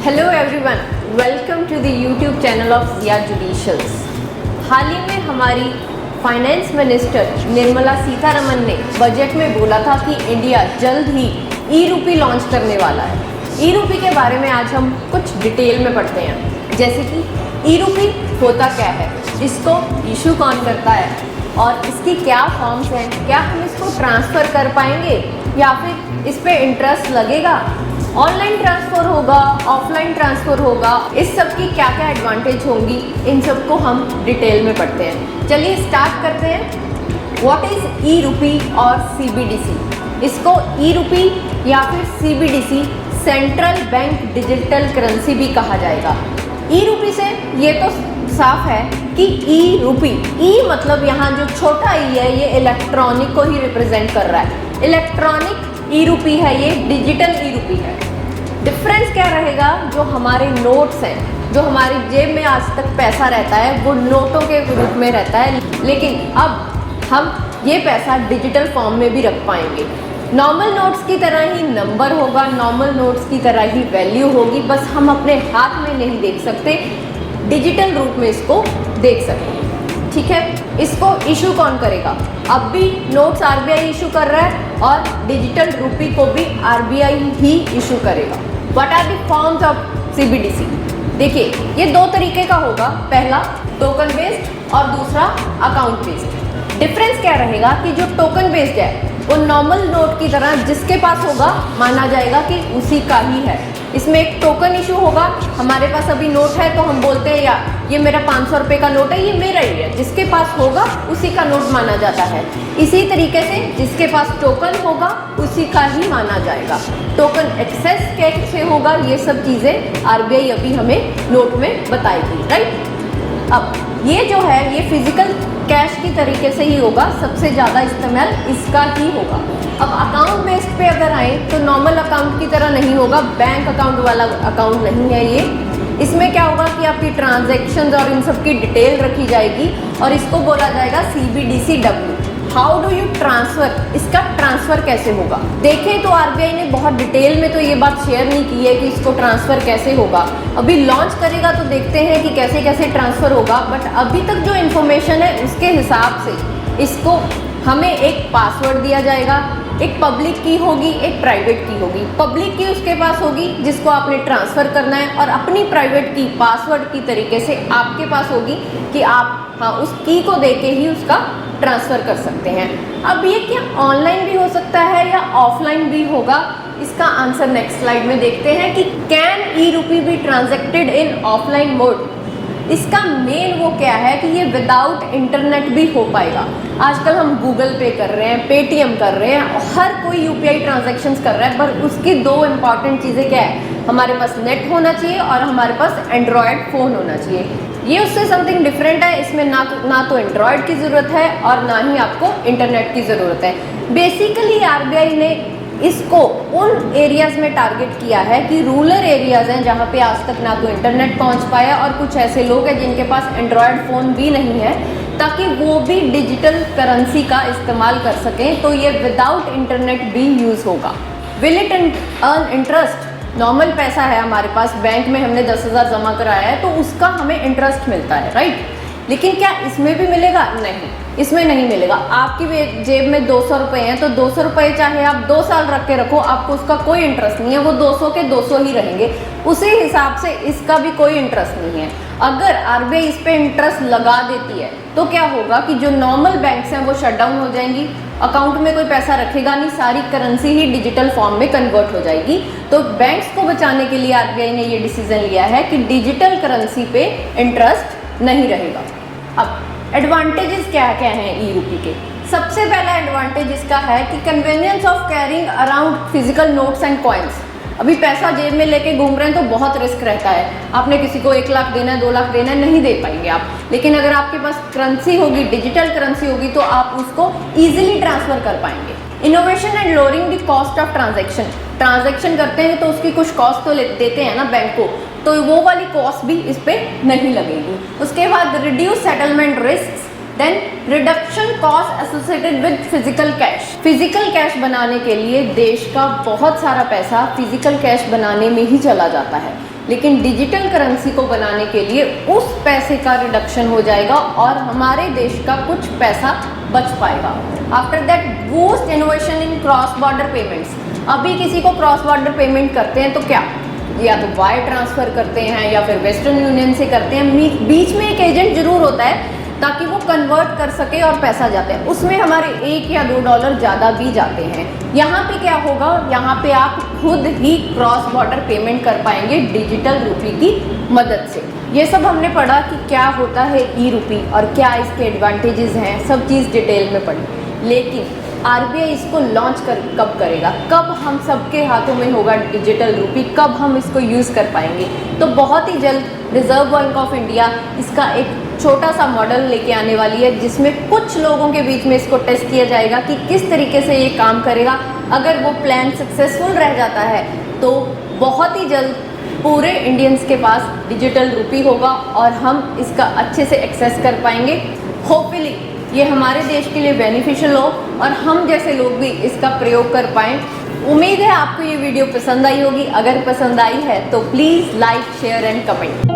Hello everyone, welcome to the YouTube channel of Jia Judicials. हाल ही में हमारी फाइनेंस मिनिस्टर निर्मला सीतारमण ने बजट में बोला था कि इंडिया जल्द ही ई रूपी लॉन्च करने वाला है। ई रूपी के बारे में आज हम कुछ डिटेल में पढ़ते हैं, जैसे कि ई रूपी होता क्या है, इसको इशू कौन करता है और इसकी क्या फॉर्म्स हैं, क्या हम इसको ट्रांसफ़र कर पाएंगे या फिर इस पर इंटरेस्ट लगेगा, ऑनलाइन ट्रांसफ़र होगा, ऑफलाइन ट्रांसफ़र होगा, इस सब की क्या क्या एडवांटेज होंगी, इन सब को हम डिटेल में पढ़ते हैं। चलिए स्टार्ट करते हैं। व्हाट इज़ ई रूपी और CBDC? इसको ई रूपी या फिर CBDC central bank digital currency भी कहा जाएगा। ई रूपी से ये तो साफ है कि ई रूपी, ई मतलब यहाँ जो छोटा ई है ये इलेक्ट्रॉनिक को ही रिप्रेजेंट कर रहा है। इलेक्ट्रॉनिक ई रूपी है, ये डिजिटल ई रूपी है। डिफरेंस क्या रहेगा? जो हमारे नोट्स हैं, जो हमारी जेब में आज तक पैसा रहता है वो नोटों के रूप में रहता है, लेकिन अब हम ये पैसा डिजिटल फॉर्म में भी रख पाएंगे। नॉर्मल नोट्स की तरह ही नंबर होगा, नॉर्मल नोट्स की तरह ही वैल्यू होगी, बस हम अपने हाथ में नहीं देख सकते, डिजिटल रूप में इसको देख सकते। ठीक है, इसको इशू कौन करेगा? अब भी नोट्स RBI इशू कर रहा है और डिजिटल रूपी को भी RBI ही इशू करेगा। What are the forms of CBDC? देखिए, ये दो तरीके का होगा, पहला टोकन बेस्ड और दूसरा अकाउंट बेस्ड। डिफरेंस क्या रहेगा कि जो टोकन बेस्ड है वो नॉर्मल नोट की तरह जिसके पास होगा माना जाएगा कि उसी का ही है। इसमें एक टोकन इशू होगा। हमारे पास अभी नोट है तो हम बोलते हैं या ये मेरा 500 रुपये का नोट है, ये मेरा ही है, जिसके पास होगा उसी का नोट माना जाता है। इसी तरीके से जिसके पास टोकन होगा उसी का ही माना जाएगा। टोकन एक्सेस कैसे होगा, ये सब चीज़ें RBI अभी हमें नोट में बताएगी, राइट। अब ये जो है ये फिजिकल कैश की तरीके से ही होगा, सबसे ज़्यादा इस्तेमाल इसका ही होगा। अब अकाउंट बेस्ड पे अगर आए तो नॉर्मल अकाउंट की तरह नहीं होगा, बैंक अकाउंट वाला अकाउंट नहीं है ये। इसमें क्या होगा कि आपकी ट्रांजैक्शंस और इन सब की डिटेल रखी जाएगी और इसको बोला जाएगा CBDCW। How do you transfer? इसका ट्रांसफ़र कैसे होगा? देखें तो RBI ने बहुत डिटेल में तो ये बात शेयर नहीं की है कि इसको ट्रांसफ़र कैसे होगा। अभी लॉन्च करेगा तो देखते हैं कि कैसे कैसे ट्रांसफ़र होगा, बट अभी तक जो इन्फॉर्मेशन है उसके हिसाब से इसको हमें एक पासवर्ड दिया जाएगा, एक पब्लिक की होगी, एक प्राइवेट की होगी। पब्लिक की उसके पास होगी जिसको आपने ट्रांसफ़र करना है और अपनी प्राइवेट की पासवर्ड की तरीके से आपके पास होगी कि आप उस की को देके ही उसका ट्रांसफ़र कर सकते हैं। अब ये क्या ऑनलाइन भी हो सकता है या ऑफलाइन भी होगा? इसका आंसर नेक्स्ट स्लाइड में देखते हैं कि can e rupee be transacted in offline mode? इसका मेन वो क्या है कि ये विदाउट इंटरनेट भी हो पाएगा। आजकल हम गूगल पे कर रहे हैं, पेटीएम कर रहे हैं, हर कोई UPI ट्रांजैक्शंस कर रहा है, पर उसकी दो इम्पॉर्टेंट चीज़ें क्या है? हमारे पास नेट होना चाहिए और हमारे पास एंड्रॉयड फ़ोन होना चाहिए। ये उससे समथिंग डिफरेंट है। इसमें ना तो एंड्रॉयड की ज़रूरत है और ना ही आपको इंटरनेट की ज़रूरत है। बेसिकली RBI ने इसको उन एरियाज़ में टारगेट किया है कि रूरल एरियाज़ हैं जहाँ पे आज तक ना तो इंटरनेट पहुँच पाया और कुछ ऐसे लोग हैं जिनके पास एंड्रॉयड फ़ोन भी नहीं है, ताकि वो भी डिजिटल करेंसी का इस्तेमाल कर सकें। तो ये विदाउट इंटरनेट भी यूज़ होगा। Will it earn interest? Normal पैसा है हमारे पास, बैंक में हमने 10,000 जमा कराया है तो उसका हमें इंटरेस्ट मिलता है, राइट। लेकिन क्या इसमें भी मिलेगा? नहीं, इसमें नहीं मिलेगा। आपकी जेब में 200 रुपये हैं तो 200 रुपये चाहे आप 2 साल रख के रखो, आपको उसका कोई इंटरेस्ट नहीं है, वो 200 के 200 ही रहेंगे। उसी हिसाब से इसका भी कोई इंटरेस्ट नहीं है। अगर RBI इस पर इंटरेस्ट लगा देती है तो क्या होगा कि जो नॉर्मल बैंक्स हैं वो शट डाउन हो जाएंगी, अकाउंट में कोई पैसा रखेगा नहीं, सारी करेंसी ही डिजिटल फॉर्म में कन्वर्ट हो जाएगी। तो बैंक्स को बचाने के लिए RBI ने ये डिसीजन लिया है कि डिजिटल करेंसी पे इंटरेस्ट नहीं रहेगा। अब एडवांटेजेस क्या क्या हैं ई रूपी के? सबसे पहला एडवांटेज इसका है कि convenience of carrying around physical notes and coins. अभी पैसा जेब में लेके घूम रहे हैं तो बहुत रिस्क रहता है। आपने किसी को 1 लाख देना है, 2 लाख देना है, नहीं दे पाएंगे आप। लेकिन अगर आपके पास करेंसी होगी, डिजिटल करेंसी होगी, तो आप उसको ईजिली ट्रांसफ़र कर पाएंगे। Innovation and lowering the cost of transaction करते हैं तो उसकी कुछ कॉस्ट तो देते हैं ना बैंक को, तो वो वाली कॉस्ट भी इस पर नहीं लगेगी। उसके बाद reduce settlement risk, then reduction cost associated with physical cash. Physical cash बनाने के लिए देश का बहुत सारा पैसा फिजिकल कैश बनाने में ही चला जाता है। लेकिन डिजिटल करेंसी को बनाने के लिए उस पैसे का रिडक्शन हो जाएगा और हमारे देश का कुछ पैसा बच पाएगा। After that boost innovation in cross border payments. अभी किसी को क्रॉस बॉर्डर पेमेंट करते हैं तो क्या, या तो वायर ट्रांसफ़र करते हैं या फिर वेस्टर्न यूनियन से करते हैं। बीच में एक एजेंट जरूर होता है ताकि वो कन्वर्ट कर सके और पैसा जाता है, उसमें हमारे $1 या $2 ज़्यादा भी जाते हैं। यहाँ पे क्या होगा, यहाँ पे आप खुद ही क्रॉस बॉर्डर पेमेंट कर पाएंगे डिजिटल रूपी की मदद से। ये सब हमने पढ़ा कि क्या होता है ई रूपी और क्या इसके एडवांटेजेस हैं, सब चीज़ डिटेल में पढ़ी। लेकिन आरबीआई इसको लॉन्च कब करेगा, कब हम सबके हाथों में होगा डिजिटल रूपी, कब हम इसको यूज़ कर पाएंगे? तो बहुत ही जल्द रिजर्व बैंक ऑफ इंडिया इसका एक छोटा सा मॉडल लेके आने वाली है, जिसमें कुछ लोगों के बीच में इसको टेस्ट किया जाएगा कि किस तरीके से ये काम करेगा। अगर वो प्लान सक्सेसफुल रह जाता है तो बहुत ही जल्द पूरे इंडियंस के पास डिजिटल रूपी होगा और हम इसका अच्छे से एक्सेस कर पाएंगे। होपफुली ये हमारे देश के लिए बेनिफिशियल हो और हम जैसे लोग भी इसका प्रयोग कर पाएँ। उम्मीद है आपको ये वीडियो पसंद आई होगी। अगर पसंद आई है तो please like, share and comment.